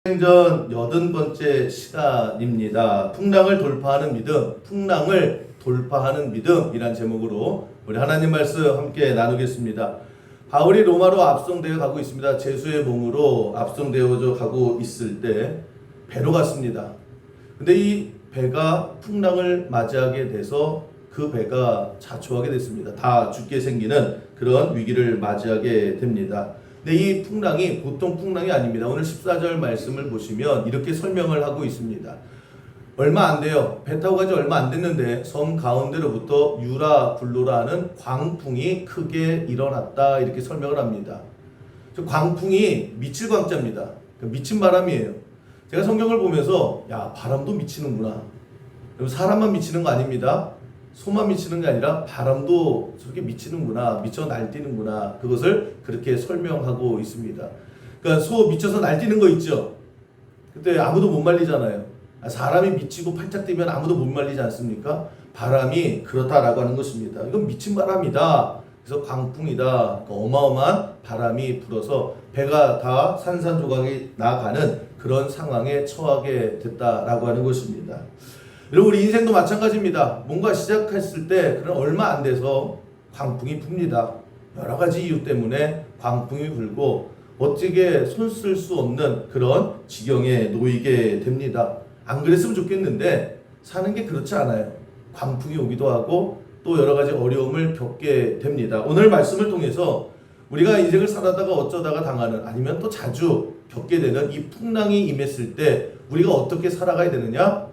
생전 80번째 시간입니다. 풍랑을 돌파하는 믿음, 풍랑을 돌파하는 믿음이란 제목으로 우리 하나님 말씀 함께 나누겠습니다. 바울이 로마로 압송되어 가고 있습니다. 제수의 몸으로 압송되어져 가고 있을 때 배로 갔습니다. 근데 이 배가 풍랑을 맞이하게 돼서 그 배가 자초하게 됐습니다. 다 죽게 생기는 그런 위기를 맞이하게 됩니다. 근데 이 풍랑이 보통 풍랑이 아닙니다. 오늘 14절 말씀을 보시면 이렇게 설명을 하고 있습니다. 얼마 안 돼요. 배 타고 가지 얼마 안 됐는데 섬 가운데로부터 유라 불로라 하는 광풍이 크게 일어났다, 이렇게 설명을 합니다. 저 광풍이 미칠 광자입니다. 미친 바람이에요. 제가 성경을 보면서 야, 바람도 미치는구나. 사람만 미치는 거 아닙니다. 소만 미치는 게 아니라 바람도 저렇게 미치는구나, 미쳐 날뛰는구나, 그것을 그렇게 설명하고 있습니다. 그러니까 소 미쳐서 날뛰는 거 있죠. 그때 아무도 못 말리잖아요. 사람이 미치고 팔짝 뛰면 아무도 못 말리지 않습니까? 바람이 그렇다라고 하는 것입니다. 이건 미친 바람이다. 그래서 광풍이다. 어마어마한 바람이 불어서 배가 다 산산조각이 나가는 그런 상황에 처하게 됐다라고 하는 것입니다. 여러분, 우리 인생도 마찬가지입니다. 뭔가 시작했을 때 그런 얼마 안 돼서 광풍이 붑니다. 여러 가지 이유 때문에 광풍이 불고 어떻게 손 쓸 수 없는 그런 지경에 놓이게 됩니다. 안 그랬으면 좋겠는데 사는 게 그렇지 않아요. 광풍이 오기도 하고 또 여러 가지 어려움을 겪게 됩니다. 오늘 말씀을 통해서 우리가 인생을 살아다가 어쩌다가 당하는, 아니면 또 자주 겪게 되는 이 풍랑이 임했을 때 우리가 어떻게 살아가야 되느냐,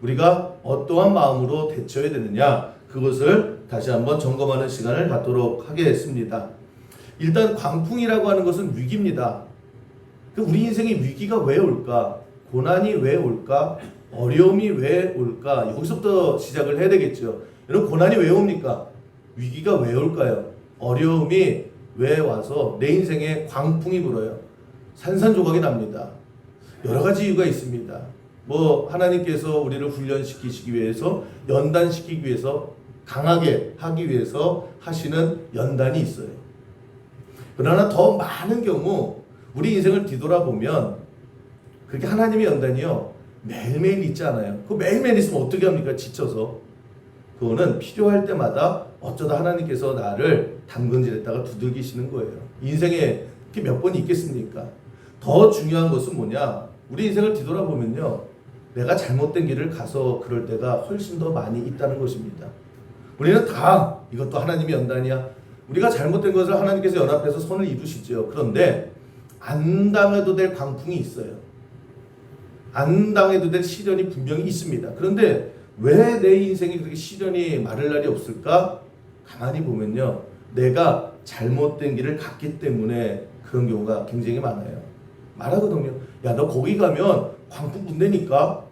우리가 어떠한 마음으로 대처해야 되느냐, 그것을 다시 한번 점검하는 시간을 갖도록 하겠습니다. 일단 광풍이라고 하는 것은 위기입니다. 우리 인생에 위기가 왜 올까? 고난이 왜 올까? 어려움이 왜 올까? 여기서부터 시작을 해야 되겠죠. 여러분, 고난이 왜 옵니까? 위기가 왜 올까요? 어려움이 왜 와서 내 인생에 광풍이 불어요? 산산조각이 납니다. 여러 가지 이유가 있습니다. 하나님께서 우리를 훈련시키시기 위해서, 연단시키기 위해서, 강하게 하기 위해서 하시는 연단이 있어요. 그러나 더 많은 경우 우리 인생을 뒤돌아보면 그렇게 하나님의 연단이요, 매일매일 있지 않아요. 그 매일매일 있으면 어떻게 합니까? 지쳐서. 그거는 필요할 때마다 어쩌다 하나님께서 나를 당근질했다가 두들기시는 거예요. 인생에 그렇게 몇 번이 있겠습니까? 더 중요한 것은 뭐냐? 우리 인생을 뒤돌아보면요, 내가 잘못된 길을 가서 그럴 때가 훨씬 더 많이 있다는 것입니다. 우리는 다 이것도 하나님의 연단이야, 우리가 잘못된 것을 하나님께서 연합해서 선을 이루시죠. 그런데 안 당해도 될 광풍이 있어요. 안 당해도 될 시련이 분명히 있습니다. 그런데 왜 내 인생에 그렇게 시련이 마를 날이 없을까? 가만히 보면요, 내가 잘못된 길을 갔기 때문에 그런 경우가 굉장히 많아요. 말하거든요. 야, 너 거기 가면 광풍 분다니까?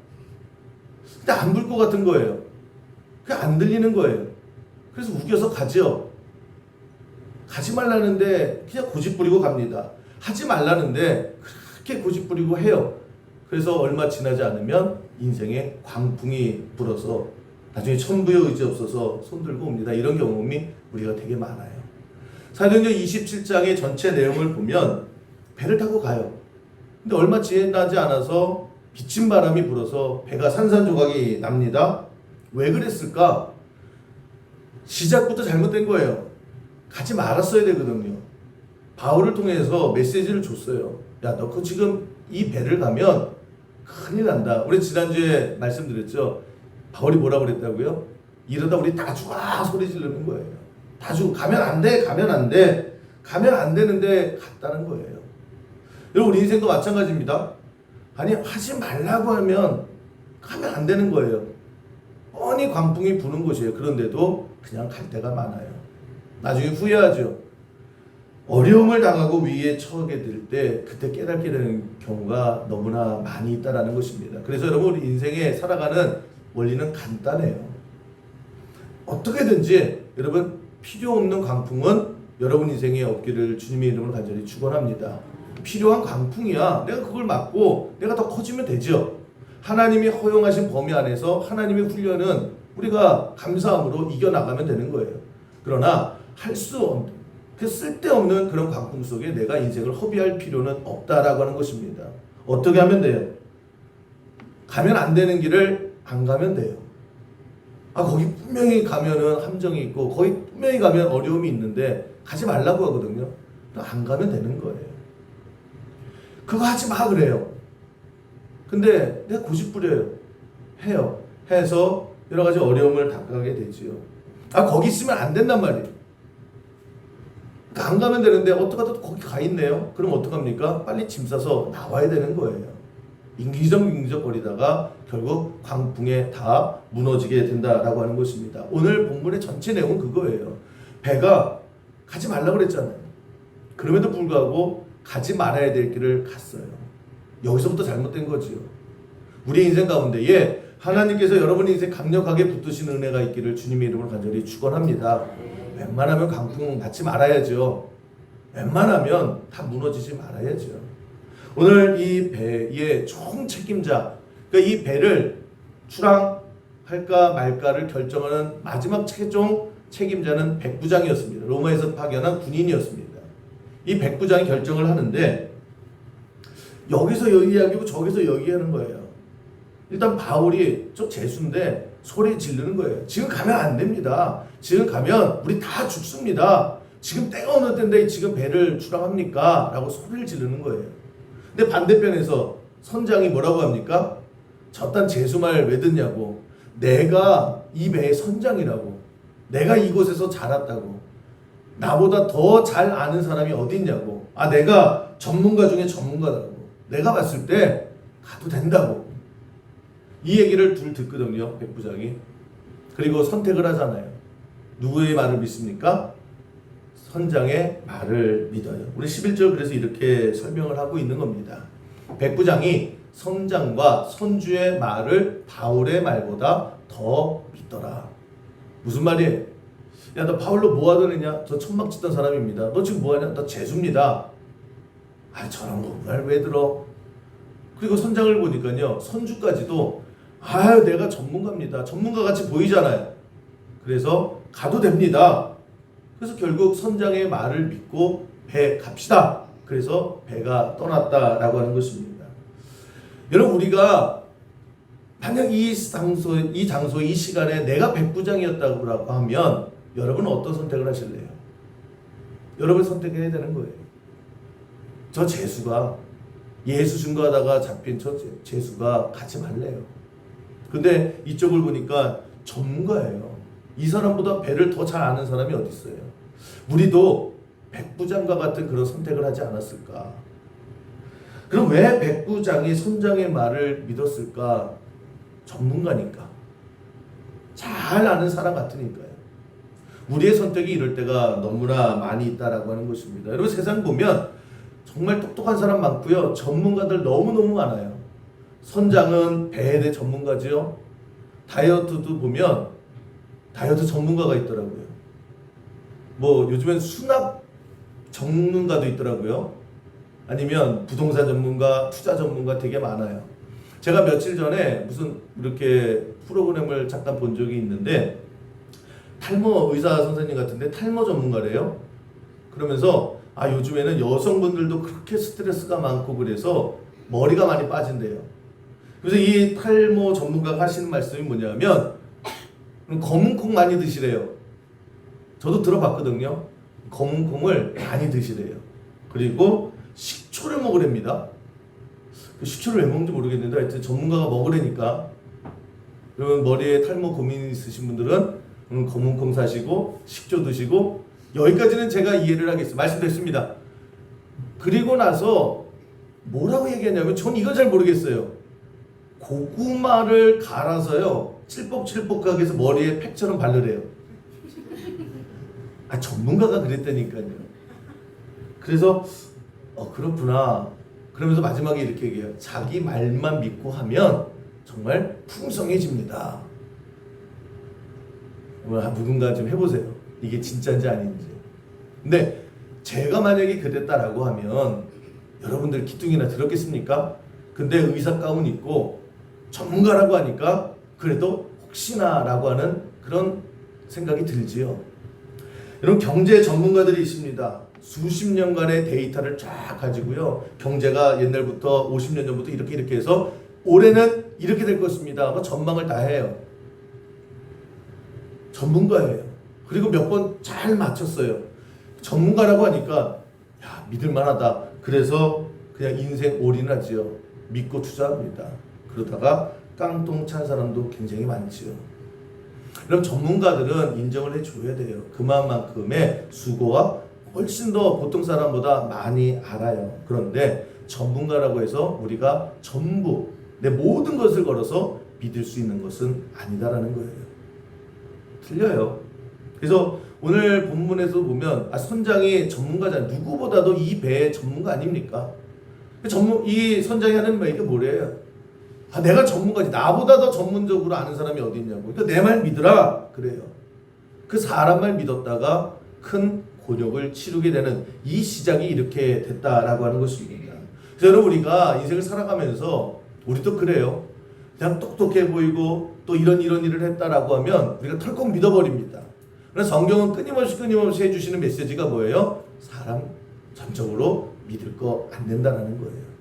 근데 안 불 것 같은 거예요. 그게 안 들리는 거예요. 그래서 우겨서 가죠. 가지 말라는데 그냥 고집 부리고 갑니다. 하지 말라는데 그렇게 고집 부리고 해요. 그래서 얼마 지나지 않으면 인생에 광풍이 불어서 나중에 천부의 의지 없어서 손들고 옵니다. 이런 경험이 우리가 되게 많아요. 사도행전 27장의 전체 내용을 보면 배를 타고 가요. 근데 얼마 지나지 않아서 비친 바람이 불어서 배가 산산조각이 납니다. 왜 그랬을까? 시작부터 잘못된 거예요. 가지 말았어야 되거든요. 바울을 통해서 메시지를 줬어요. 야, 너 지금 이 배를 가면 큰일 난다. 우리 지난주에 말씀드렸죠. 바울이 뭐라고 그랬다고요? 이러다 우리 다 죽어 소리 지르는 거예요. 다 죽어. 가면 안 돼. 가면 안 돼. 가면 안 되는데 갔다는 거예요. 여러분, 우리 인생도 마찬가지입니다. 아니, 하지 말라고 하면 가면 안 되는 거예요. 뻔히 광풍이 부는 곳이에요. 그런데도 그냥 갈 때가 많아요. 나중에 후회하죠. 어려움을 당하고 위기에 처하게 될 때 그때 깨닫게 되는 경우가 너무나 많이 있다는 것입니다. 그래서 여러분, 우리 인생에 살아가는 원리는 간단해요. 어떻게든지 여러분, 필요 없는 광풍은 여러분 인생에 없기를 주님의 이름으로 간절히 축원합니다. 필요한 광풍이야. 내가 그걸 막고 내가 더 커지면 되죠. 하나님이 허용하신 범위 안에서 하나님의 훈련은 우리가 감사함으로 이겨나가면 되는 거예요. 그러나 할 수 없는, 그 쓸데없는 그런 광풍 속에 내가 인생을 허비할 필요는 없다라고 하는 것입니다. 어떻게 하면 돼요? 가면 안 되는 길을 안 가면 돼요. 거기 분명히 가면은 함정이 있고 거기 분명히 가면 어려움이 있는데 가지 말라고 하거든요. 안 가면 되는 거예요. 그거 하지 마 그래요. 근데 내가 고집 부려요. 해요. 해서 여러 가지 어려움을 당하게 되지요. 거기 있으면 안 된단 말이에요. 안 가면 되는데 어떡하다 거기 가 있네요. 그럼 어떡합니까? 빨리 짐 싸서 나와야 되는 거예요. 인기적 거리다가 결국 광풍에 다 무너지게 된다라고 하는 것입니다. 오늘 본문의 전체 내용은 그거예요. 배가 가지 말라고 그랬잖아요. 그럼에도 불구하고 가지 말아야 될 길을 갔어요. 여기서부터 잘못된 거지요. 우리 인생 가운데에 하나님께서 여러분의 인생 강력하게 붙드시는 은혜가 있기를 주님의 이름으로 간절히 축원합니다. 웬만하면 강풍 받지 말아야죠. 웬만하면 다 무너지지 말아야죠. 오늘 이 배의 총책임자, 그러니까 이 배를 출항할까 말까를 결정하는 마지막 최종 책임자는 백부장이었습니다. 로마에서 파견한 군인이었습니다. 이 백부장이 결정을 하는데 여기서 여기 이야기고 저기서 여기 하는 거예요. 일단 바울이 저 죄수인데 소리 지르는 거예요. 지금 가면 안 됩니다. 지금 가면 우리 다 죽습니다. 지금 때가 어느 때인데 지금 배를 출항합니까? 라고 소리를 지르는 거예요. 근데 반대편에서 선장이 뭐라고 합니까? 저딴 죄수 말 왜 듣냐고. 내가 이 배의 선장이라고. 내가 이곳에서 자랐다고. 나보다 더 잘 아는 사람이 어디 있냐고. 내가 전문가 중에 전문가라고. 내가 봤을 때 가도 된다고. 이 얘기를 둘 듣거든요, 백부장이. 그리고 선택을 하잖아요. 누구의 말을 믿습니까? 선장의 말을 믿어요. 우리 11절 그래서 이렇게 설명을 하고 있는 겁니다. 백부장이 선장과 선주의 말을 바울의 말보다 더 믿더라. 무슨 말이에요? 야, 너 바울로 뭐 하더냐? 저 천막 짓던 사람입니다. 너 지금 뭐 하냐? 나 죄수입니다. 저런 거 말 왜 들어? 그리고 선장을 보니까요, 선주까지도 내가 전문가입니다. 전문가같이 보이잖아요. 그래서 가도 됩니다. 그래서 결국 선장의 말을 믿고 배 갑시다. 그래서 배가 떠났다라고 하는 것입니다. 여러분, 우리가 만약 이 장소, 이 시간에 내가 백부장이었다고 하면 여러분은 어떤 선택을 하실래요? 여러분 선택해야 되는 거예요. 저 죄수가 예수 증거하다가 잡힌 저 죄수가 가지 말래요. 근데 이쪽을 보니까 전문가예요. 이 사람보다 배를 더 잘 아는 사람이 어디 있어요? 우리도 백부장과 같은 그런 선택을 하지 않았을까? 그럼 왜 백부장이 선장의 말을 믿었을까? 전문가니까. 잘 아는 사람 같으니까요. 우리의 선택이 이럴 때가 너무나 많이 있다라고 하는 것입니다. 여러분, 세상 보면 정말 똑똑한 사람 많고요. 전문가들 너무너무 많아요. 선장은 배에 대해 전문가죠. 다이어트도 보면 다이어트 전문가가 있더라고요. 요즘엔 수납 전문가도 있더라고요. 아니면 부동산 전문가, 투자 전문가 되게 많아요. 제가 며칠 전에 무슨 이렇게 프로그램을 잠깐 본 적이 있는데 탈모 의사 선생님 같은데 탈모 전문가래요. 그러면서 요즘에는 여성분들도 그렇게 스트레스가 많고 그래서 머리가 많이 빠진대요. 그래서 이 탈모 전문가가 하시는 말씀이 뭐냐면 검은 콩 많이 드시래요. 저도 들어봤거든요. 검은 콩을 많이 드시래요. 그리고 식초를 먹으랍니다. 식초를 왜 먹는지 모르겠는데 하여튼 전문가가 먹으라니까. 그러면 머리에 탈모 고민 있으신 분들은 검은 콩 사시고 식초 드시고, 여기까지는 제가 이해를 하겠어요. 말씀드렸습니다. 그리고 나서 뭐라고 얘기하냐면 전 이건 잘 모르겠어요. 고구마를 갈아서요 칠복칠복하게 해서 머리에 팩처럼 바르래요. 전문가가 그랬다니까요. 그래서 그렇구나. 그러면서 마지막에 이렇게 얘기해요. 자기 말만 믿고 하면 정말 풍성해집니다. 누군가 좀 해보세요. 이게 진짜인지 아닌지. 근데 제가 만약에 그랬다라고 하면 여러분들 기둥이나 들었겠습니까? 근데 의사 가운 입고 전문가라고 하니까 그래도 혹시나 라고 하는 그런 생각이 들지요. 여러분, 경제 전문가들이 있습니다. 수십 년간의 데이터를 쫙 가지고요. 경제가 옛날부터 50년 전부터 이렇게 해서 올해는 이렇게 될 것입니다. 뭐 전망을 다 해요. 전문가예요. 그리고 몇 번 잘 맞췄어요. 전문가라고 하니까 야, 믿을만하다. 그래서 그냥 인생 올인하지요. 믿고 투자합니다. 그러다가 깡통 찬 사람도 굉장히 많지요. 그럼 전문가들은 인정을 해줘야 돼요. 그만큼의 수고와 훨씬 더 보통 사람보다 많이 알아요. 그런데 전문가라고 해서 우리가 전부 내 모든 것을 걸어서 믿을 수 있는 것은 아니다라는 거예요. 틀려요. 그래서 오늘 본문에서 보면 선장이 전문가잖아요. 누구보다도 이 배의 전문가 아닙니까? 이 선장이 하는 말이 뭐래요? 내가 전문가지. 나보다 더 전문적으로 아는 사람이 어디 있냐고. 그러니까 내 말 믿으라. 그래요. 그 사람 말 믿었다가 큰 곤욕을 치르게 되는 이 시작이 이렇게 됐다라고 하는 것입니다. 그래서 여러분 우리가 인생을 살아가면서 우리도 그래요. 그냥 똑똑해 보이고 또 이런 일을 했다라고 하면 우리가 털컥 믿어버립니다. 그래서 성경은 끊임없이 해주시는 메시지가 뭐예요? 사람 전적으로 믿을 거 안 된다라는 거예요.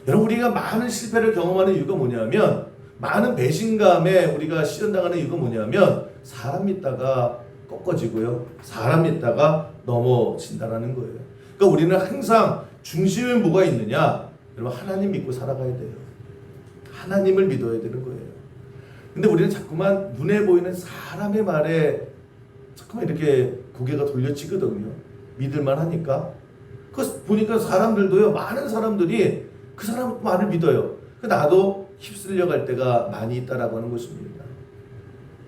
여러분 우리가 많은 실패를 경험하는 이유가 뭐냐면 많은 배신감에 우리가 시련당하는 이유가 뭐냐면 사람 믿다가 꺾어지고요. 사람 믿다가 넘어진다라는 거예요. 그러니까 우리는 항상 중심에 뭐가 있느냐? 여러분 하나님 믿고 살아가야 돼요. 하나님을 믿어야 되는 거예요. 근데 우리는 자꾸만 눈에 보이는 사람의 말에 자꾸만 이렇게 고개가 돌려치거든요. 믿을만 하니까. 그 보니까 사람들도요. 많은 사람들이 그 사람 말을 믿어요. 나도 휩쓸려 갈 때가 많이 있다라고 하는 것입니다.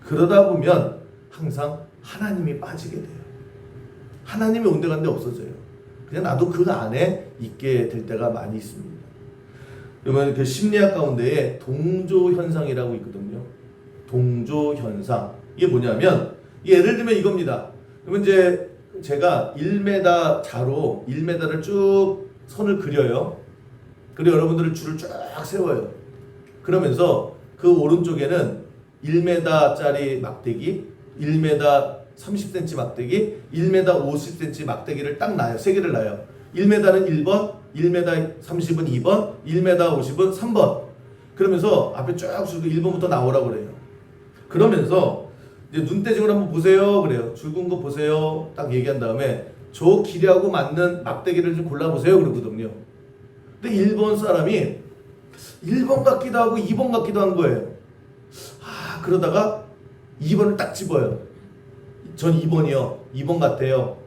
그러다 보면 항상 하나님이 빠지게 돼요. 하나님이 온데간데 없어져요. 그냥 나도 그 안에 있게 될 때가 많이 있습니다. 그러면 그 심리학 가운데에 동조 현상이라고 있거든요. 동조 현상. 이게 뭐냐면 예를 들면 이겁니다. 그러면 이제 제가 1m 자로 1m를 쭉 선을 그려요. 그리고 여러분들을 줄을 쫙 세워요. 그러면서 그 오른쪽에는 1m짜리 막대기, 1m 30cm 막대기, 1m 50cm 막대기를 딱 놔요. 세 개를 놔요. 1m는 1번, 1m 30은 2번, 1m 50은 3번. 그러면서 앞에 쭉 줄고 1번부터 나오라고 그래요. 그러면서 이제 눈대중을 한번 보세요. 그래요. 줄근 거 보세요. 딱 얘기한 다음에 저 길이하고 맞는 막대기를 좀 골라보세요. 그러거든요. 근데 1번 사람이 1번 같기도 하고 2번 같기도 한 거예요. 그러다가 2번을 딱 집어요. 전 2번이요. 2번 같아요.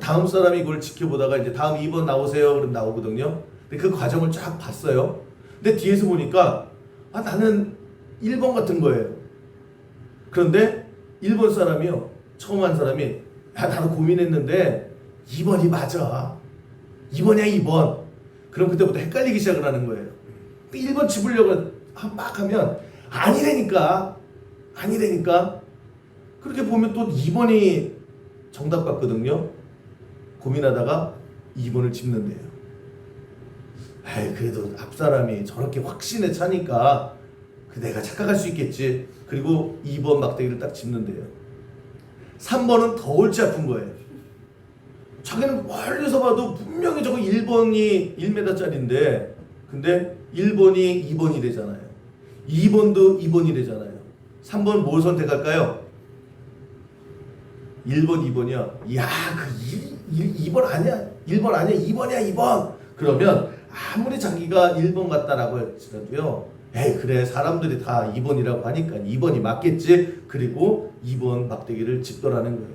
다음 사람이 이걸 지켜보다가 이제 다음 2번 나오세요. 그럼 나오거든요. 근데 그 과정을 쫙 봤어요. 근데 뒤에서 보니까 나는 1번 같은 거예요. 그런데 1번 사람이요. 처음 한 사람이 나도 고민했는데 2번이 맞아. 2번이야 2번. 그럼 그때부터 헷갈리기 시작을 하는 거예요. 1번 집으려고 막 하면 아니라니까. 그렇게 보면 또 2번이 정답 같거든요. 고민하다가 2번을 집는데요. 그래도 앞사람이 저렇게 확신에 차니까 내가 착각할 수 있겠지. 그리고 2번 막대기를 딱 집는데요. 3번은 더 골치 아픈 거예요. 자기는 멀리서 봐도 분명히 저거 1번이 1m짜리인데 근데 1번이 2번이래잖아요. 2번도 2번이래잖아요. 3번 뭘 선택할까요? 1번, 2번이요. 그 2번 아니야. 1번 아니야. 2번이야, 2번. 그러면 아무리 자기가 1번 같다라고 할지라도요. 그래. 사람들이 다 2번이라고 하니까 2번이 맞겠지. 그리고 2번 막대기를 집더라는 거예요.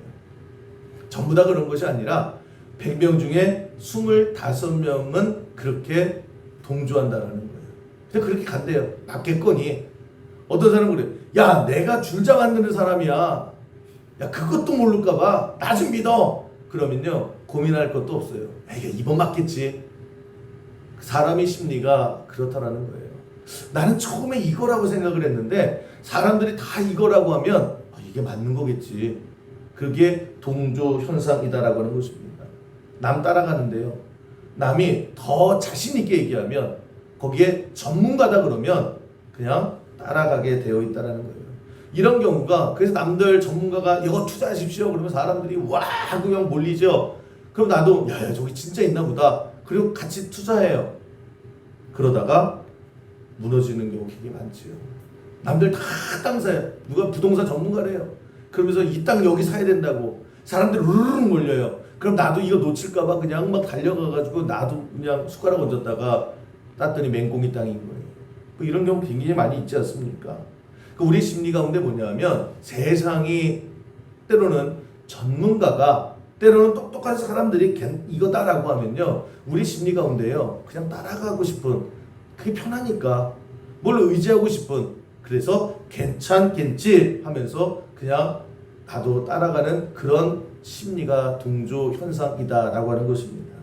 전부 다 그런 것이 아니라 100명 중에 25명은 그렇게 동조한다라는 거예요. 근데 그렇게 간대요. 맞겠거니. 어떤 사람은 그래. 야, 내가 줄자 만드는 사람이야. 야, 그것도 모를까봐 나 좀 믿어. 그러면요 고민할 것도 없어요. 이게 2번 맞겠지. 사람의 심리가 그렇다라는 거예요. 나는 처음에 이거라고 생각을 했는데 사람들이 다 이거라고 하면 이게 맞는 거겠지. 그게 동조 현상이다라고 하는 것입니다. 남 따라가는데요. 남이 더 자신 있게 얘기하면 거기에 전문가다 그러면 그냥 따라가게 되어 있다라는 거예요. 이런 경우가 그래서 남들 전문가가 이거 투자하십시오 그러면 사람들이 와 하고 그냥 몰리죠. 그럼 나도 야 저기 진짜 있나 보다. 그리고 같이 투자해요. 그러다가 무너지는 경우 되게 많지요. 남들 다 땅 사요. 누가 부동산 전문가래요. 그러면서 이 땅 여기 사야 된다고 사람들 우르르 몰려요. 그럼 나도 이거 놓칠까봐 그냥 막 달려가가지고 나도 그냥 숟가락 얹었다가 땄더니 맹꽁이 땅인 거예요. 뭐 이런 경우 굉장히 많이 있지 않습니까? 우리 심리 가운데 뭐냐면 세상이 때로는 전문가가 때로는 똑똑한 사람들이 이거다라고 하면요 우리 심리 가운데요 그냥 따라가고 싶은 그게 편하니까 뭘 의지하고 싶은 그래서 괜찮겠지 하면서 그냥 나도 따라가는 그런 심리가 동조 현상이다라고 하는 것입니다.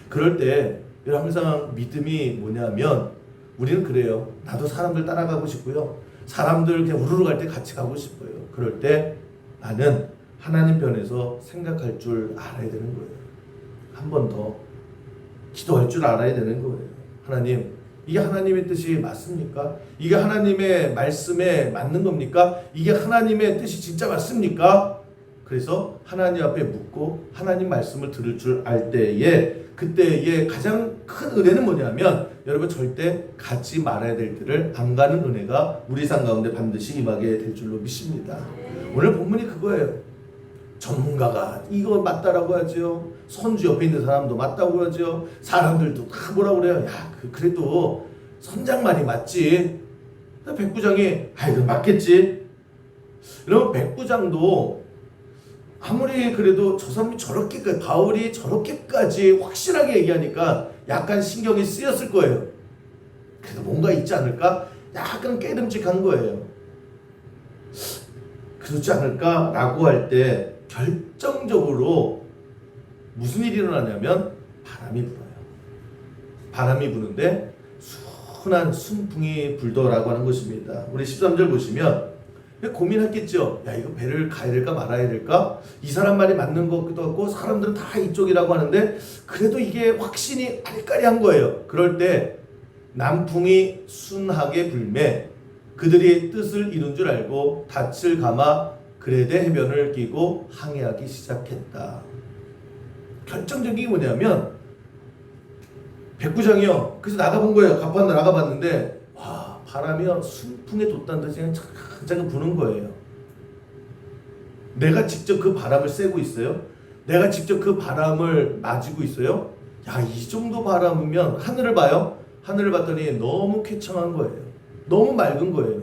그럴 때 항상 믿음이 뭐냐면 우리는 그래요. 나도 사람들 따라가고 싶고요. 사람들 그냥 우르르 갈 때 같이 가고 싶어요. 그럴 때 나는 하나님 편에서 생각할 줄 알아야 되는 거예요. 한 번 더 기도할 줄 알아야 되는 거예요. 하나님, 이게 하나님의 뜻이 맞습니까? 이게 하나님의 말씀에 맞는 겁니까? 이게 하나님의 뜻이 진짜 맞습니까? 그래서 하나님 앞에 묻고 하나님 말씀을 들을 줄 알 때에 그때의 가장 큰 은혜는 뭐냐면 여러분 절대 갖지 말아야 될 길을 안 가는 은혜가 우리 삶 가운데 반드시 임하게 될 줄로 믿습니다. 오늘 본문이 그거예요. 전문가가 이거 맞다라고 하죠. 선주 옆에 있는 사람도 맞다고 하죠. 사람들도 다 뭐라고 그래요. 야, 그래도 선장 말이 맞지. 백부장이 이거 맞겠지. 그럼 백부장도 아무리 그래도 저 사람이 저렇게 바울이 저렇게까지 확실하게 얘기하니까 약간 신경이 쓰였을 거예요. 그래도 뭔가 있지 않을까? 약간 깨름직한 거예요. 그렇지 않을까라고 할 때 결정적으로 무슨 일이 일어나냐면 바람이 불어요. 바람이 부는데 순한 순풍이 불더라고 하는 것입니다. 우리 13절 보시면 고민했겠죠. 야 이거 배를 가야 될까 말아야 될까? 이 사람 말이 맞는 것 같기도 하고 사람들은 다 이쪽이라고 하는데 그래도 이게 확신이 아리까리한 거예요. 그럴 때 남풍이 순하게 불매 그들이 뜻을 이룬 줄 알고 닻을 감아 그레데 해변을 끼고 항해하기 시작했다. 결정적인 게 뭐냐면 백부장이요. 그래서 나가본 거예요. 갑판도 나가봤는데 와 바람이요 순풍에 돋다는 듯이 그냥 잠깐 부는 거예요. 내가 직접 그 바람을 쐬고 있어요. 내가 직접 그 바람을 맞이고 있어요. 야, 이 정도 바람이면 하늘을 봐요. 하늘을 봤더니 너무 쾌청한 거예요. 너무 맑은 거예요.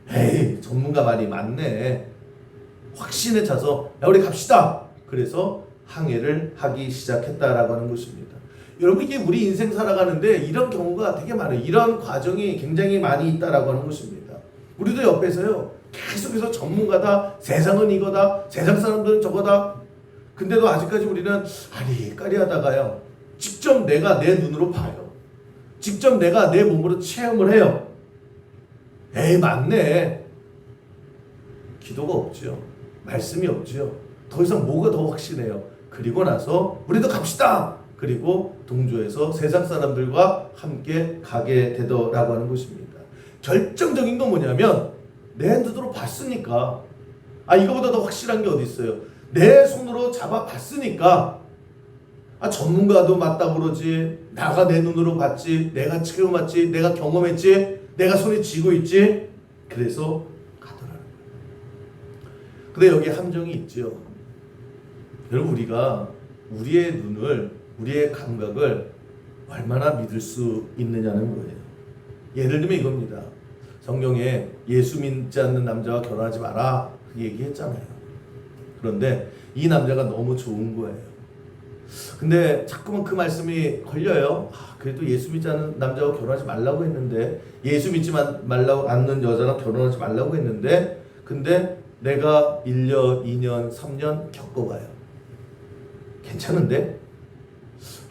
에이 전문가 말이 맞네. 확신에 차서 야 우리 갑시다. 그래서 항해를 하기 시작했다라고 하는 것입니다. 여러분 이게 우리 인생 살아가는데 이런 경우가 되게 많아요. 이런 과정이 굉장히 많이 있다라고 하는 것입니다. 우리도 옆에서요 계속해서 전문가다, 세상은 이거다, 세상 사람들은 저거다. 근데도 아직까지 우리는 아리까리하다가요 직접 내가 내 눈으로 봐요. 직접 내가 내 몸으로 체험을 해요. 에이 맞네. 기도가 없죠. 말씀이 없죠. 더 이상 뭐가 더 확신해요. 그리고 나서 우리도 갑시다. 그리고 동조해서 세상 사람들과 함께 가게 되더라고 하는 것입니다. 결정적인 건 뭐냐면 내 눈으로 봤으니까 이거보다 더 확실한 게 어디 있어요. 내 손으로 잡아봤으니까 전문가도 맞다고 그러지 나가 내 눈으로 봤지 내가 체험했지 내가 경험했지 내가 손에 쥐고 있지 그래서 가더라는 거예요. 근데 여기 함정이 있죠. 여러분 우리가 우리의 눈을 우리의 감각을 얼마나 믿을 수 있느냐는 거예요. 예를 들면 이겁니다. 성경에 예수 믿지 않는 남자와 결혼하지 마라 얘기했잖아요. 그런데 이 남자가 너무 좋은 거예요. 근데 자꾸만 그 말씀이 걸려요. 그래도 예수 믿지 않는 남자와 결혼하지 말라고 했는데 예수 믿지 말라고 않는 여자랑 결혼하지 말라고 했는데 근데 내가 1년, 2년, 3년 겪어봐요. 괜찮은데?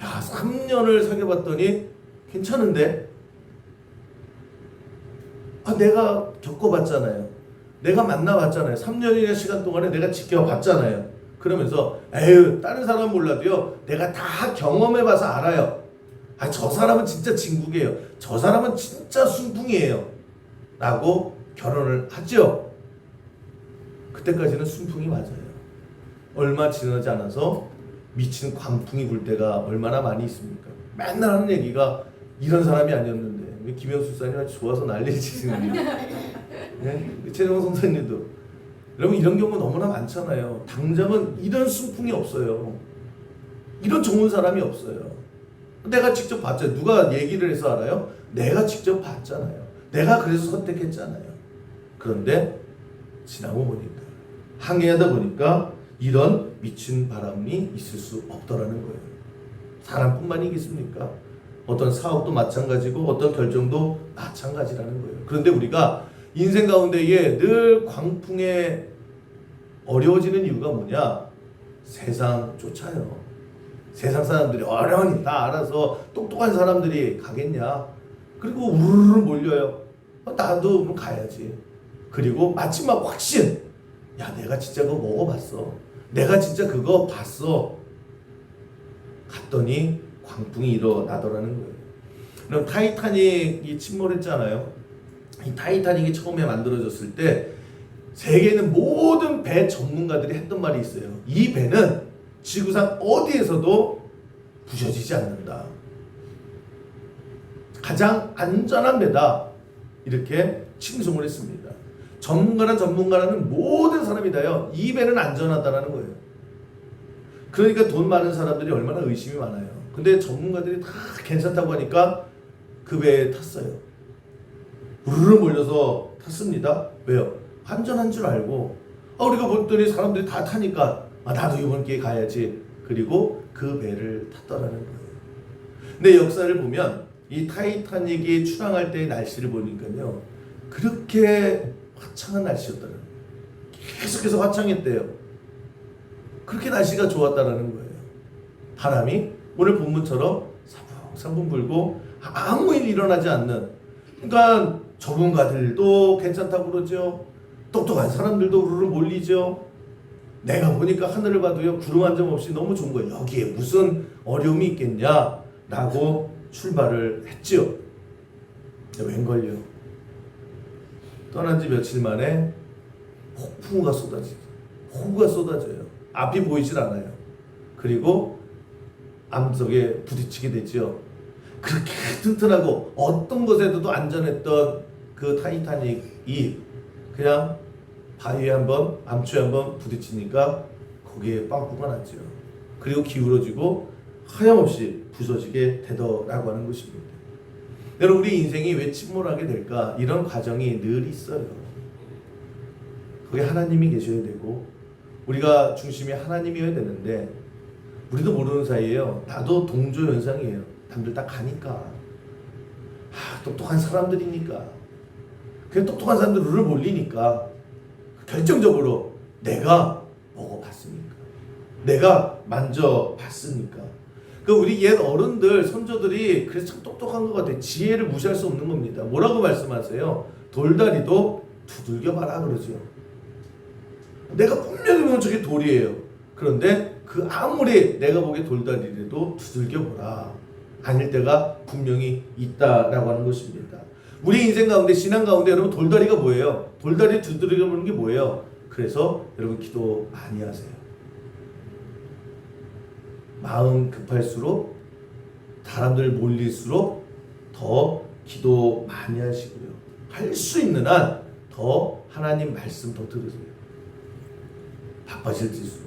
야 3년을 사귀어봤더니 괜찮은데? 내가 겪어봤잖아요. 내가 만나봤잖아요. 3년이나 시간 동안에 내가 지켜봤잖아요. 그러면서 에휴 다른 사람은 몰라도요 내가 다 경험해봐서 알아요. 저 사람은 진짜 진국이에요. 저 사람은 진짜 순풍이에요. 라고 결혼을 하죠. 그때까지는 순풍이 맞아요. 얼마 지나지 않아서 미친 광풍이 불 때가 얼마나 많이 있습니까? 맨날 하는 얘기가 이런 사람이 아니었는데 왜 김영수 사님 아주 좋아서 난리를 치시느냐. 네? 최정원 선생님도 여러분 이런 경우 너무나 많잖아요. 당장은 이런 순풍이 없어요. 이런 좋은 사람이 없어요. 내가 직접 봤잖아요. 누가 얘기를 해서 알아요? 내가 직접 봤잖아요. 내가 그래서 선택했잖아요. 그런데 지나고 보니까 항해하다 보니까 이런 미친 바람이 있을 수 없더라는 거예요. 사람뿐만이겠습니까? 어떤 사업도 마찬가지고 어떤 결정도 마찬가지라는 거예요. 그런데 우리가 인생 가운데에 늘 광풍에 어려워지는 이유가 뭐냐? 세상 쫓아요. 세상 사람들이 어려우니 다 알아서 똑똑한 사람들이 가겠냐? 그리고 우르르 몰려요. 나도 가야지. 그리고 마지막 확신. 야, 내가 진짜 그거 먹어봤어. 내가 진짜 그거 봤어. 갔더니 광풍이 일어나더라는 거예요. 그럼 타이타닉이 침몰했잖아요. 이 타이타닉이 처음에 만들어졌을 때 세계는 모든 배 전문가들이 했던 말이 있어요. 이 배는 지구상 어디에서도 부셔지지 않는다. 가장 안전한 배다. 이렇게 칭송을 했습니다. 전문가라는 모든 사람이 다요. 이 배는 안전하다라는 거예요. 그러니까 돈 많은 사람들이 얼마나 의심이 많아요. 근데 전문가들이 다 괜찮다고 하니까 그 배에 탔어요. 우르르 몰려서 탔습니다. 왜요? 안전한 줄 알고. 우리가 봤더니 사람들이 다 타니까 나도 이번 기회에 가야지. 그리고 그 배를 탔더라는 거예요. 근데 역사를 보면 이 타이타닉이 출항할 때의 날씨를 보니까요. 그렇게 화창한 날씨였다는 거예요. 계속해서 화창했대요. 그렇게 날씨가 좋았다라는 거예요. 바람이 오늘 본문처럼 사분사분 불고 아무 일 일어나지 않는. 그러니까 전문가들도 괜찮다고 그러죠. 똑똑한 사람들도 우르르 몰리죠. 내가 보니까 하늘을 봐도요 구름 한 점 없이 너무 좋은 거예요. 여기에 무슨 어려움이 있겠냐라고 출발을 했죠. 웬걸요. 떠난 지 며칠 만에 폭풍우가 쏟아지죠. 폭우가 쏟아져요. 앞이 보이질 않아요. 그리고 암석에 부딪히게 되죠. 그렇게 튼튼하고 어떤 것에도 안전했던 그 타이타닉이 그냥 바위에 한번 암초에 한번 부딪히니까 거기에 빵꾸가 났죠. 그리고 기울어지고 하염없이 부서지게 되더라고 하는 것입니다. 여러분 우리 인생이 왜 침몰하게 될까? 이런 과정이 늘 있어요. 거기에 하나님이 계셔야 되고 우리가 중심이 하나님이어야 되는데 우리도 모르는 사이에요. 나도 동조 현상이에요. 남들 다 가니까 똑똑한 사람들이니까 그 똑똑한 사람들을 몰리니까 결정적으로 내가 먹어봤으니까 내가 만져봤으니까 그 우리 옛 어른들 선조들이 그래서 참 똑똑한 것 같아요. 지혜를 무시할 수 없는 겁니다. 뭐라고 말씀하세요? 돌다리도 두들겨봐라 그러죠. 내가 분명히 보면 저게 돌이에요. 그런데 그 아무리 내가 보기에 돌다리라도 두들겨보라. 아닐 때가 분명히 있다라고 하는 것입니다. 우리 인생 가운데 신앙 가운데 여러분 돌다리가 뭐예요? 돌다리 두드려보는 게 뭐예요? 그래서 여러분 기도 많이 하세요. 마음 급할수록 사람들 몰릴수록 더 기도 많이 하시고요. 할 수 있는 한 더 하나님 말씀 더 들으세요. 바빠질수록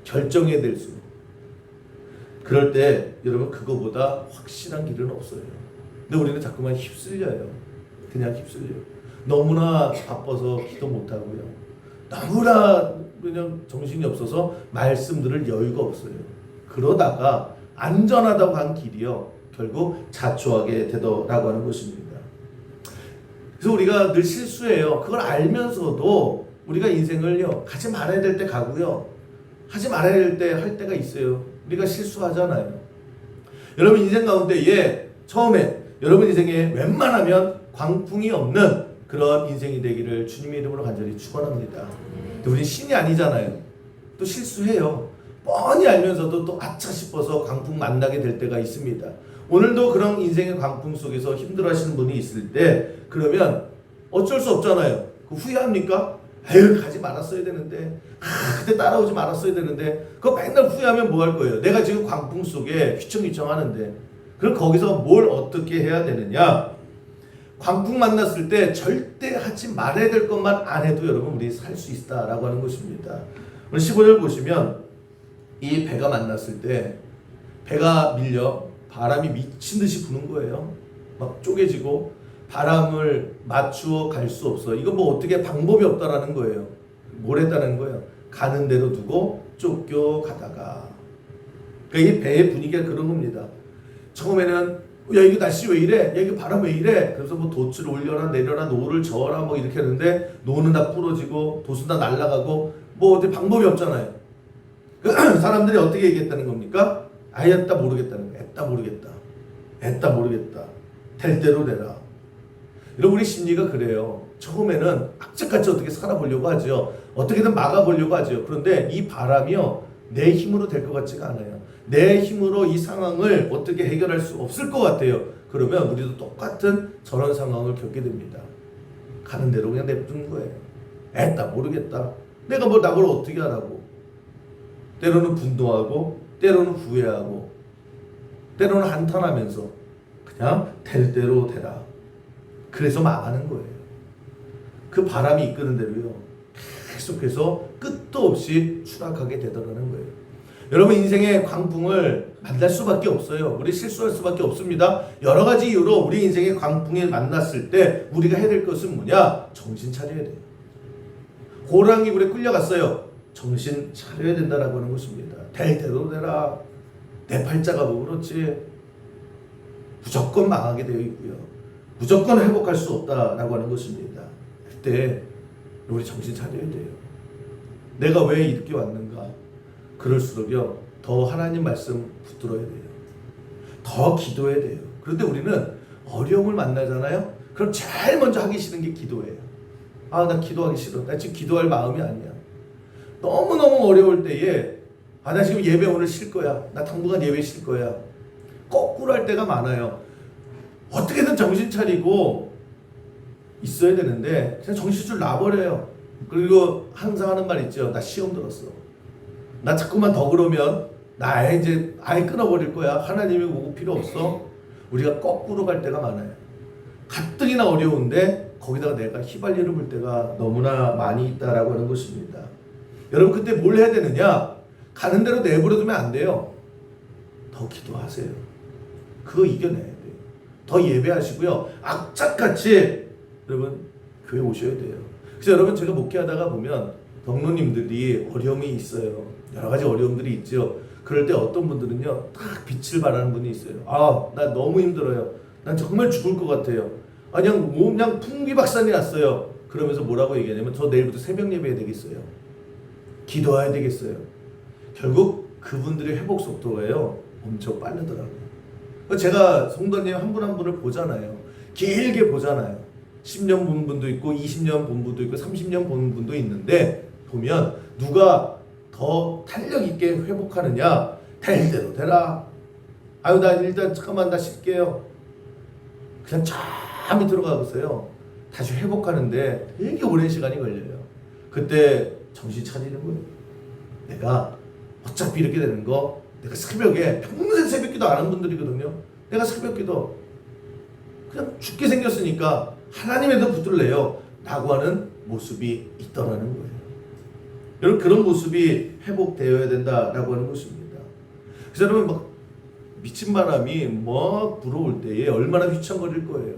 결정해야 될수록 그럴 때 여러분 그거보다 확실한 길은 없어요. 근데 우리는 자꾸만 휩쓸려요. 그냥 휩쓸려요. 너무나 바빠서 기도 못하고요. 너무나 그냥 정신이 없어서 말씀 들을 여유가 없어요. 그러다가 안전하다고 한 길이요. 결국 자초하게 되더라고 하는 것입니다. 그래서 우리가 늘 실수해요. 그걸 알면서도 우리가 인생을요. 가지 말아야 될 때 가고요. 하지 말아야 될 때 할 때가 있어요. 우리가 실수하잖아요. 여러분 인생 가운데 처음에 여러분 인생에 웬만하면 광풍이 없는 그런 인생이 되기를 주님의 이름으로 간절히 축원합니다. 우리 신이 아니잖아요. 또 실수해요. 뻔히 알면서도 또 아차 싶어서 광풍 만나게 될 때가 있습니다. 오늘도 그런 인생의 광풍 속에서 힘들어하시는 분이 있을 때 그러면 어쩔 수 없잖아요. 그 후회합니까? 아유 가지 말았어야 되는데, 그때 따라오지 말았어야 되는데, 그거 맨날 후회하면 뭐 할 거예요? 내가 지금 광풍 속에 휘청휘청 하는데. 그럼 거기서 뭘 어떻게 해야 되느냐? 광풍 만났을 때 절대 하지 말아야 될 것만 안 해도 여러분 우리 살 수 있다라고 하는 것입니다. 오늘 15절 보시면 이 배가 만났을 때 배가 밀려 바람이 미친 듯이 부는 거예요. 막 쪼개지고 바람을 맞추어 갈 수 없어. 이거 뭐 어떻게 방법이 없다라는 거예요. 뭘 했다는 거예요? 가는 대로 두고 쫓겨가다가. 그러니까 이 배의 분위기가 그런 겁니다. 처음에는 야 이거 날씨 왜 이래? 야 이거 바람 왜 이래? 그래서 뭐 돛을 올려라 내려라 노를 저어라 뭐 이렇게 하는데 노는 다 부러지고 돛은 다 날아가고 뭐 어떻게 방법이 없잖아요. 사람들이 어떻게 얘기했다는 겁니까? 아였다 모르겠다는 거야. 했다 모르겠다. 했다 모르겠다. 될 대로 되라. 이런 우리 심리가 그래요. 처음에는 악착같이 어떻게 살아보려고 하죠. 어떻게든 막아보려고 하죠. 그런데 이 바람이요 내 힘으로 될 것 같지가 않아요. 내 힘으로 이 상황을 어떻게 해결할 수 없을 것 같아요. 그러면 우리도 똑같은 저런 상황을 겪게 됩니다. 가는 대로 그냥 냅두는 거예요. 했다 모르겠다. 내가 뭐 나를 어떻게 하라고. 때로는 분노하고 때로는 후회하고 때로는 한탄하면서 그냥 될 대로 되라. 그래서 망하는 거예요. 그 바람이 이끄는 대로요 계속해서 끝도 없이 추락하게 되더라는 거예요. 여러분 인생의 광풍을 만날 수밖에 없어요. 우리 실수할 수밖에 없습니다. 여러 가지 이유로 우리 인생의 광풍에 만났을 때 우리가 해야 될 것은 뭐냐? 정신 차려야 돼요. 호랑이 굴에 끌려갔어요. 정신 차려야 된다라고 하는 것입니다. 될 대로 되라. 내 팔자가 뭐 그렇지. 무조건 망하게 되어 있고요. 무조건 회복할 수 없다라고 하는 것입니다. 그때 우리 정신 차려야 돼요. 내가 왜 이렇게 왔는가? 그럴수록요 더 하나님 말씀 붙들어야 돼요. 더 기도해야 돼요. 그런데 우리는 어려움을 만나잖아요. 그럼 제일 먼저 하기 싫은 게 기도예요. 아, 나 기도하기 싫어. 나 지금 기도할 마음이 아니야. 너무너무 어려울 때에 나 지금 예배 오늘 쉴 거야. 나 당분간 예배 쉴 거야. 거꾸로 할 때가 많아요. 어떻게든 정신 차리고 있어야 되는데 그냥 정신줄 놔버려요. 그리고 항상 하는 말 있죠. 나 시험 들었어. 나 자꾸만 더 그러면 나 이제 아예 끊어버릴 거야. 하나님이 오고 필요 없어. 우리가 거꾸로 갈 때가 많아요. 가뜩이나 어려운데 거기다가 내가 휘발유를 불 때가 너무나 많이 있다라고 하는 것입니다. 여러분 그때 뭘 해야 되느냐? 가는 대로 내버려두면 안 돼요. 더 기도하세요. 그거 이겨내야 돼요. 더 예배하시고요. 악착같이 여러분 교회 오셔야 돼요. 그래서 여러분 제가 목회하다가 보면 병로님들이 어려움이 있어요. 여러 가지 어려움들이 있죠. 그럴 때 어떤 분들은요 딱 빛을 발하는 분이 있어요. 나 너무 힘들어요. 난 정말 죽을 것 같아요. 그냥 풍비박산이 났어요. 그러면서 뭐라고 얘기하냐면 저 내일부터 새벽 예배해야 되겠어요. 기도해야 되겠어요. 결국 그분들의 회복 속도가요 엄청 빠르더라고요. 제가 성도님 한 분 한 분을 보잖아요. 길게 보잖아요. 10년 본 분도 있고 20년 본 분도 있고 30년 본 분도 있는데 보면 누가 더 탄력 있게 회복하느냐? 될 대로 되라. 나 일단 잠깐만 나 쉴게요. 그냥 잠이 들어가고서요. 다시 회복하는데 되게 오랜 시간이 걸려요. 그때 정신 차리는 거예요. 내가 어차피 이렇게 되는 거 내가 새벽에 평생 새벽 기도 안 하는 분들이거든요. 내가 새벽 기도 그냥 죽게 생겼으니까 하나님에도 붙들래요 라고 하는 모습이 있더라는 거예요. 여러분 그런 모습이 회복되어야 된다라고 하는 것입니다. 그래서 여러분 막 미친 바람이 막 불어올 때에 얼마나 휘청거릴 거예요.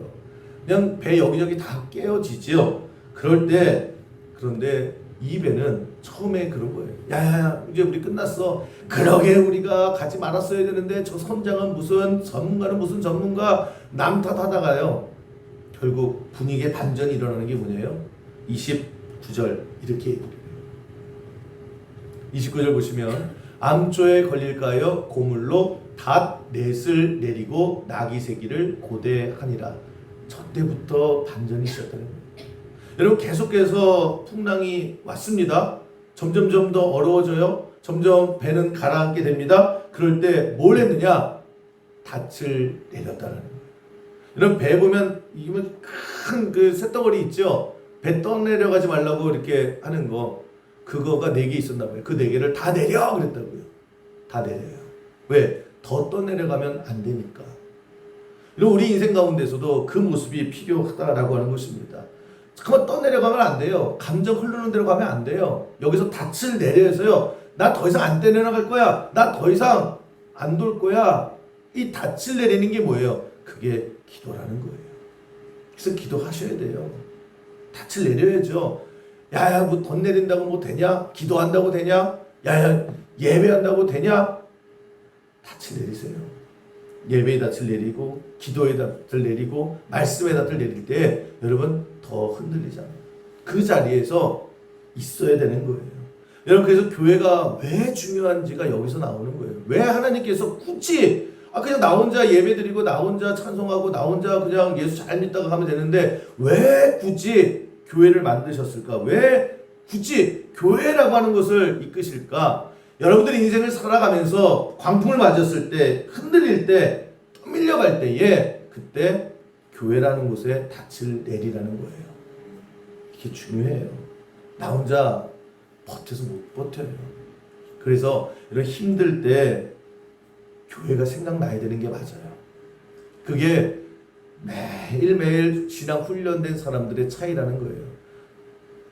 그냥 배 여기저기 다 깨어지죠. 그럴 때 그런데 이 배는 처음에 그런 거예요. 야야야 이제 우리 끝났어. 그러게 우리가 가지 말았어야 되는데 저 선장은 무슨 전문가는 무슨 전문가 남 탓하다가요. 결국 분위기의 반전이 일어나는 게 뭐냐요? 29절 이렇게 얘기해요. 29절 보시면 암초에 걸릴까요? 고물로 닷 넷을 내리고 나귀 새끼를 고대하니라. 저 때부터 반전이 시작되는 거예요. 여러분 계속해서 풍랑이 왔습니다. 점점 더 어려워져요. 점점 배는 가라앉게 됩니다. 그럴 때 뭘 했느냐? 닻을 내렸다는 거예요. 여러분 배 보면 이건 큰 그 쇳덩어리 있죠. 배 떠내려가지 말라고 이렇게 하는 거, 그거가 4개 있었나 봐요. 그 4개를 다 내려 그랬다고요. 다 내려요. 왜? 더 떠내려가면 안 되니까. 그리고 우리 인생 가운데서도 그 모습이 필요하다라고 하는 것입니다. 잠깐만 떠내려가면 안 돼요. 감정 흐르는 대로 가면 안 돼요. 여기서 닻을 내려서요. 나 더 이상 안 내려나갈 거야. 나 더 이상 안 돌 거야. 이 닻을 내리는 게 뭐예요? 그게 기도라는 거예요. 그래서 기도하셔야 돼요. 닻을 내려야죠. 야야 뭐 돈 내린다고 뭐 되냐? 기도한다고 되냐? 야야 예배한다고 되냐? 닻을 내리세요. 예배의 닻을 내리고 기도의 닻을 내리고 말씀의 닻을 내릴 때 여러분 더 흔들리잖아요. 그 자리에서 있어야 되는 거예요. 여러분 그래서 교회가 왜 중요한지가 여기서 나오는 거예요. 왜 하나님께서 굳이 그냥 나 혼자 예배드리고 나 혼자 찬송하고 나 혼자 그냥 예수 잘 믿다가 가면 되는데 왜 굳이 교회를 만드셨을까? 왜 굳이 교회라고 하는 것을 이끄실까? 여러분들이 인생을 살아가면서 광풍을 맞았을 때, 흔들릴 때, 떠밀려갈 때에 그때 교회라는 곳에 닻을 내리라는 거예요. 이게 중요해요. 나 혼자 버텨서 못 버텨요. 그래서 이런 힘들 때 교회가 생각나야 되는 게 맞아요. 그게 매일매일 신앙 훈련된 사람들의 차이라는 거예요.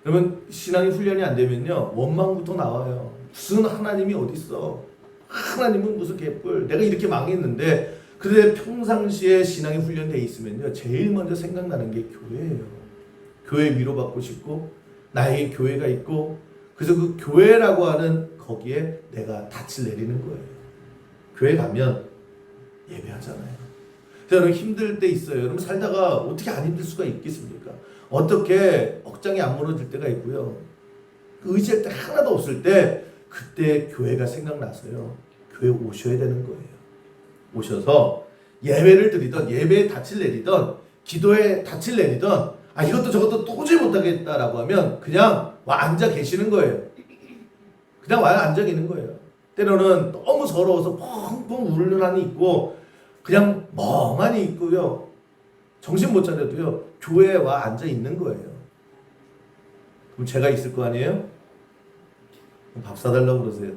그러면 신앙이 훈련이 안 되면요 원망부터 나와요. 무슨 하나님이 어딨어? 하나님은 무슨 개뿔? 내가 이렇게 망했는데. 그런데 평상시에 신앙이 훈련되어 있으면요 제일 먼저 생각나는 게 교회예요. 교회 위로받고 싶고 나에게 교회가 있고 그래서 그 교회라고 하는 거기에 내가 닻을 내리는 거예요. 교회 가면 예배하잖아요. 여러분 힘들 때 있어요. 여러분 살다가 어떻게 안 힘들 수가 있겠습니까? 어떻게 억장이 안 무너질 때가 있고요. 의지할 때 하나도 없을 때 그때 교회가 생각나서요. 교회 오셔야 되는 거예요. 오셔서 예배를 드리던 예배에 닻을 내리던 기도에 닻을 내리던 이것도 저것도 도저히 못하겠다라고 하면 그냥 와 앉아 계시는 거예요. 그냥 와 앉아 계시는 거예요. 때로는 너무 서러워서 펑펑 우는 한이 있고 그냥 멍하니 있고요. 정신 못 차려도요. 교회에 와 앉아 있는 거예요. 그럼 제가 있을 거 아니에요? 밥 사달라고 그러세요.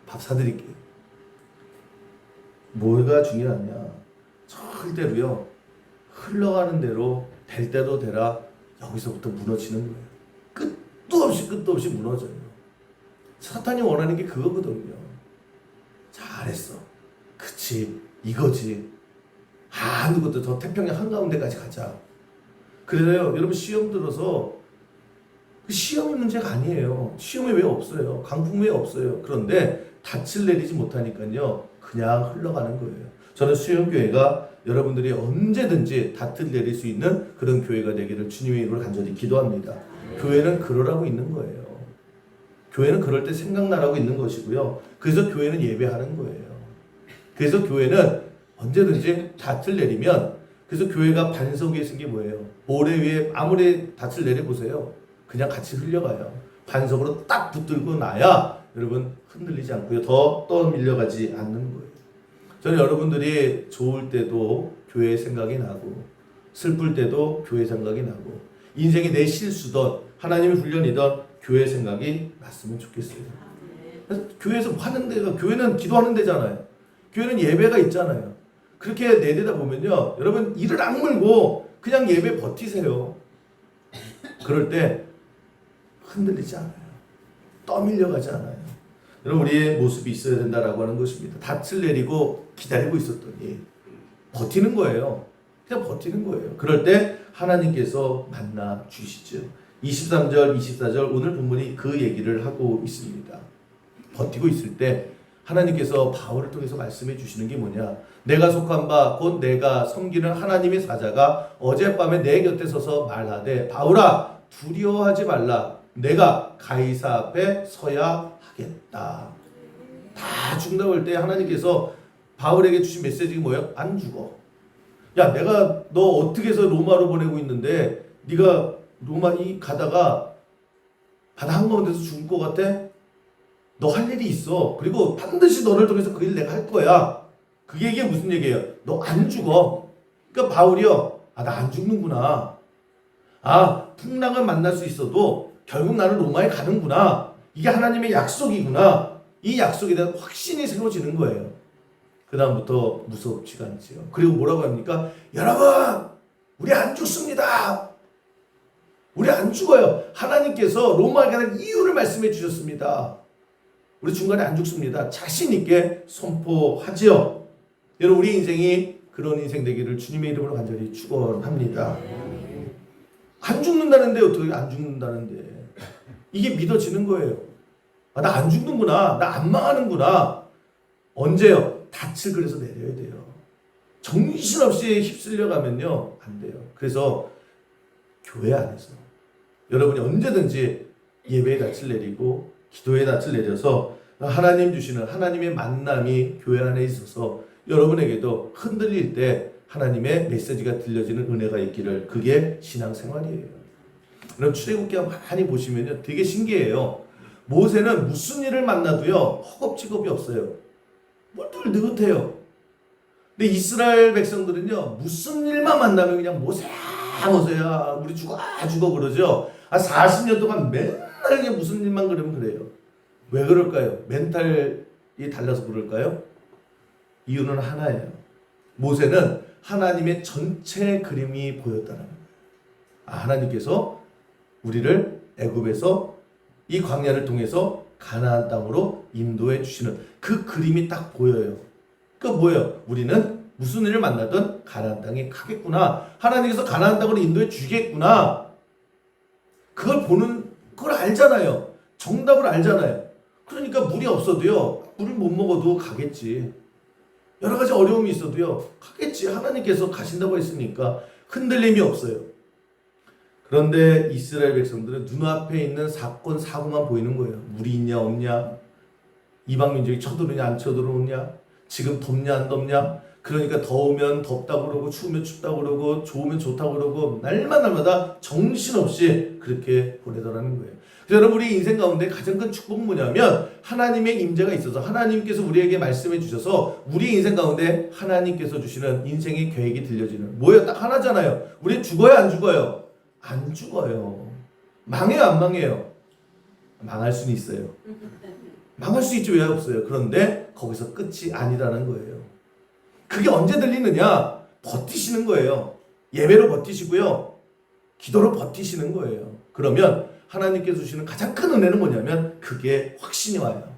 밥 사드릴게요. 뭐가 중요하냐? 절대로요. 흘러가는 대로 될 대로 되라. 여기서부터 무너지는 거예요. 끝도 없이 무너져요. 사탄이 원하는 게 그거거든요. 잘했어. 그치 이거지. 하는 것도 저 태평양 한가운데까지 가자. 그래서요 여러분 시험 들어서 시험이 문제가 아니에요. 시험이 왜 없어요? 강풍 왜 없어요? 그런데 닻을 내리지 못하니까요 그냥 흘러가는 거예요. 저는 수영교회가 여러분들이 언제든지 닻을 내릴 수 있는 그런 교회가 되기를 주님의 이름으로 간절히 기도합니다. 교회는 그러라고 있는 거예요. 교회는 그럴 때 생각나라고 있는 것이고요. 그래서 교회는 예배하는 거예요. 그래서 교회는 언제든지 닻을 내리면 그래서 교회가 반석 위에 쓴 게 뭐예요? 모래 위에 아무리 닻을 내려보세요. 그냥 같이 흘려가요. 반석으로 딱 붙들고 나야 여러분 흔들리지 않고요. 더 떠밀려가지 않는 거예요. 저는 여러분들이 좋을 때도 교회 생각이 나고 슬플 때도 교회 생각이 나고 인생이 내 실수든 하나님의 훈련이든 교회 생각이 났으면 좋겠어요. 그래서 교회에서 뭐 하는 데가 교회는 기도하는 데잖아요. 교회는 예배가 있잖아요. 그렇게 내대다 보면요. 여러분 이를 악물고 그냥 예배 버티세요. 그럴 때 흔들리지 않아요. 떠밀려가지 않아요. 여러분 우리의 모습이 있어야 된다라고 하는 것입니다. 닻을 내리고 기다리고 있었더니 버티는 거예요. 그냥 버티는 거예요. 그럴 때 하나님께서 만나 주시죠. 23절, 24절 오늘 본문이 그 얘기를 하고 있습니다. 버티고 있을 때 하나님께서 바울을 통해서 말씀해 주시는 게 뭐냐? 내가 속한 바 곧 내가 섬기는 하나님의 사자가 어젯밤에 내 곁에 서서 말하되 바울아 두려워하지 말라. 내가 가이사 앞에 서야 하겠다. 다 죽는다고 할 때 하나님께서 바울에게 주신 메시지가 뭐예요? 안 죽어. 야 내가 너 어떻게 해서 로마로 보내고 있는데 네가 로마 가다가 바다 한가운데서 죽을 것 같아? 너 할 일이 있어. 그리고 반드시 너를 통해서 그 일 내가 할 거야. 그게 이게 무슨 얘기예요? 너 안 죽어. 그러니까 바울이요. 나 안 죽는구나. 풍랑을 만날 수 있어도 결국 나는 로마에 가는구나. 이게 하나님의 약속이구나. 이 약속에 대한 확신이 세워지는 거예요. 그 다음부터 무섭지가 않지요. 그리고 뭐라고 합니까? 여러분, 우리 안 죽습니다. 우리 안 죽어요. 하나님께서 로마에 가는 이유를 말씀해 주셨습니다. 우리 중간에 안 죽습니다. 자신 있게 선포하지요. 여러분, 우리 인생이 그런 인생 되기를 주님의 이름으로 간절히 축원합니다. 안 죽는다는데 어떻게 안 죽는다는데 이게 믿어지는 거예요. 나 안 죽는구나. 나 안 망하는구나. 언제요? 닻을 그래서 내려야 돼요. 정신없이 휩쓸려 가면요 안 돼요. 그래서 교회 안에서 여러분이 언제든지 예배의 닻을 내리고 기도의 닻을 내려서 하나님 주시는 하나님의 만남이 교회 안에 있어서 여러분에게도 흔들릴 때 하나님의 메시지가 들려지는 은혜가 있기를, 그게 신앙생활이에요. 여러분 출애굽기 많이 보시면요 되게 신기해요. 모세는 무슨 일을 만나도요 허겁지겁이 없어요. 뭘 느긋해요. 근데 이스라엘 백성들은요 무슨 일만 만나면 그냥 모세야 우리 죽어 그러죠. 40년 동안 맨날 그냥 무슨 일만 그러면 그래요. 왜 그럴까요? 멘탈이 달라서 그럴까요? 이유는 하나예요. 모세는 하나님의 전체 그림이 보였다는 거예요. 하나님께서 우리를 애굽에서 이 광야를 통해서 가나안 땅으로 인도해 주시는 그 그림이 딱 보여요. 그러니까 뭐예요? 우리는 무슨 일을 만나든 가나안 땅에 가겠구나. 하나님께서 가나안 땅으로 인도해 주겠구나. 그걸 알잖아요. 정답을 알잖아요. 그러니까 물이 없어도요. 물을 못 먹어도 가겠지. 여러 가지 어려움이 있어도요. 가겠지. 하나님께서 가신다고 했으니까 흔들림이 없어요. 그런데 이스라엘 백성들은 눈앞에 있는 사건 사고만 보이는 거예요. 물이 있냐 없냐, 이방 민족이 쳐들어오냐 안 쳐들어오냐, 지금 덥냐 안 덥냐. 그러니까 더우면 덥다고 그러고 추우면 춥다고 그러고 좋으면 좋다고 그러고 날마다 정신없이 그렇게 보내더라는 거예요. 그래서 여러분 우리 인생 가운데 가장 큰 축복은 뭐냐면 하나님의 임재가 있어서 하나님께서 우리에게 말씀해 주셔서 우리 인생 가운데 하나님께서 주시는 인생의 계획이 들려지는, 뭐예요? 딱 하나잖아요. 우리 죽어요 안 죽어요? 안 죽어요. 망해요 안 망해요? 망할 수는 있어요. 망할 수 있죠. 왜 없어요? 그런데 거기서 끝이 아니라는 거예요. 그게 언제 들리느냐? 버티시는 거예요. 예배로 버티시고요. 기도로 버티시는 거예요. 그러면 하나님께서 주시는 가장 큰 은혜는 뭐냐면 그게 확신이 와요.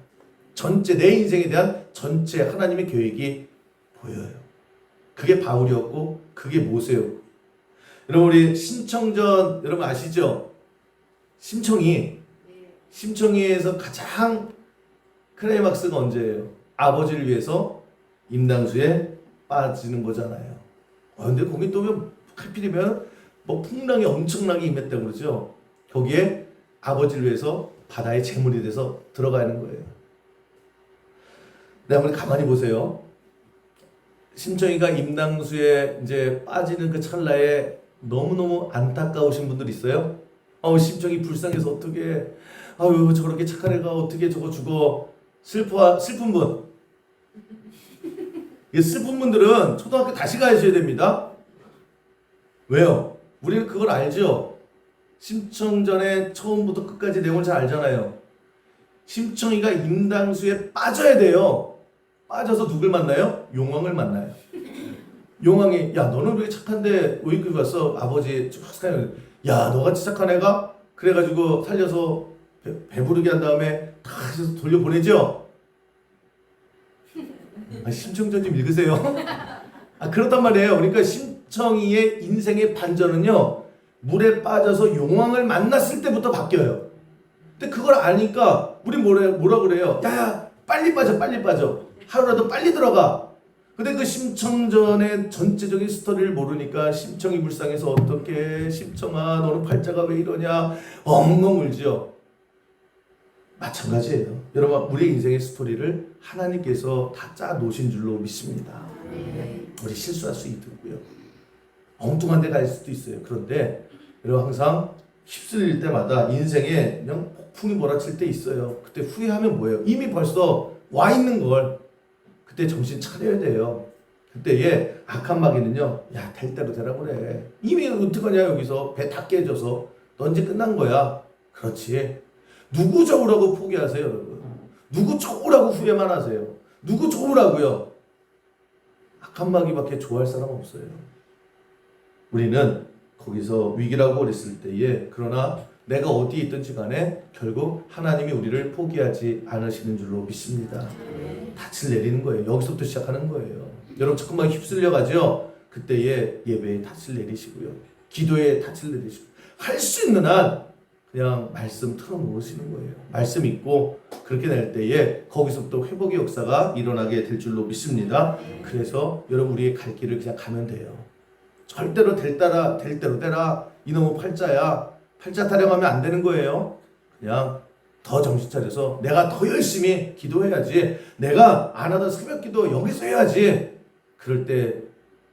전체 내 인생에 대한 전체 하나님의 계획이 보여요. 그게 바울이었고 그게 모세였고. 여러분 우리 심청전 여러분 아시죠? 심청이에서 가장 클라이막스가 언제예요? 아버지를 위해서 임당수에 빠지는 거잖아요. 근데 거기 또 하필이면 뭐 풍랑이 엄청나게 임했다고 그러죠. 거기에 아버지를 위해서 바다의 제물이 돼서 들어가는 거예요. 근데 한번 가만히 보세요. 심청이가 임당수에 이제 빠지는 그 찰나에 너무너무 안타까우신 분들 있어요? 심청이 불쌍해서 어떻게, 저렇게 착한 애가 어떻게 저거 죽어. 슬픈 분. 슬픈 분들은 초등학교 다시 가셔야 됩니다. 왜요? 우리는 그걸 알죠? 심청전의 처음부터 끝까지 내용을 잘 알잖아요. 심청이가 임당수에 빠져야 돼요. 빠져서 누굴 만나요? 용왕을 만나요. 용왕이, 야 너는 왜 착한데 왜 이렇게 갔어? 아버지 야 너같이 착한 애가? 그래가지고 살려서 배부르게 한 다음에 다 해서 돌려보내죠? 심청전 좀 읽으세요. 그렇단 말이에요. 그러니까 심청이의 인생의 반전은요, 물에 빠져서 용왕을 만났을 때부터 바뀌어요. 근데 그걸 아니까 우리 뭐라 그래요? 야 빨리 빠져. 하루라도 빨리 들어가. 근데 그 심청전의 전체적인 스토리를 모르니까 심청이 불쌍해서 어떻게, 심청아 너는 팔자가 왜 이러냐 엉엉 울죠. 마찬가지예요. 여러분 우리 인생의 스토리를 하나님께서 다 짜 놓으신 줄로 믿습니다. 우리 실수할 수 있고요. 엉뚱한 데 갈 수도 있어요. 그런데 여러분 항상 휩쓸릴 때마다 인생에 그냥 폭풍이 몰아칠 때 있어요. 그때 후회하면 뭐예요? 이미 벌써 와 있는 걸 그때 정신 차려야 돼요. 그때에 악한 마귀는요, 야, 될 대로 되라고 그래. 이미 어떡하냐, 여기서 배 다 깨져서 너 이제 끝난 거야. 그렇지. 누구 좋으라고 포기하세요, 여러분? 누구 좋으라고 후회만 하세요? 누구 좋으라고요? 악한 마귀밖에 좋아할 사람 없어요. 우리는 거기서 위기라고 그랬을 때에, 그러나 내가 어디에 있든지 간에 결국 하나님이 우리를 포기하지 않으시는 줄로 믿습니다. 닻을 내리는 거예요. 여기서부터 시작하는 거예요. 여러분 조금만 휩쓸려 가죠. 그때에 예배에 닻을 내리시고요. 기도에 닻을 내리시고, 할 수 있는 한 그냥 말씀 틀어놓으시는 거예요. 말씀 있고 그렇게 낼 때에 거기서부터 회복의 역사가 일어나게 될 줄로 믿습니다. 그래서 여러분 우리의 갈 길을 그냥 가면 돼요. 절대로 될 대로 되라. 이놈은 팔자야. 팔자 타령하면 안 되는 거예요. 그냥 더 정신 차려서 내가 더 열심히 기도해야지. 내가 안 하던 새벽 기도 여기서 해야지. 그럴 때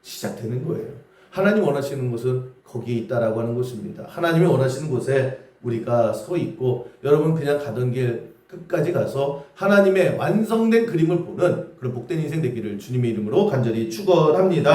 시작되는 거예요. 하나님 원하시는 것은 거기에 있다라고 하는 것입니다. 하나님이 원하시는 곳에 우리가 서 있고, 여러분 그냥 가던 길 끝까지 가서 하나님의 완성된 그림을 보는 그런 복된 인생 되기를 주님의 이름으로 간절히 축원합니다.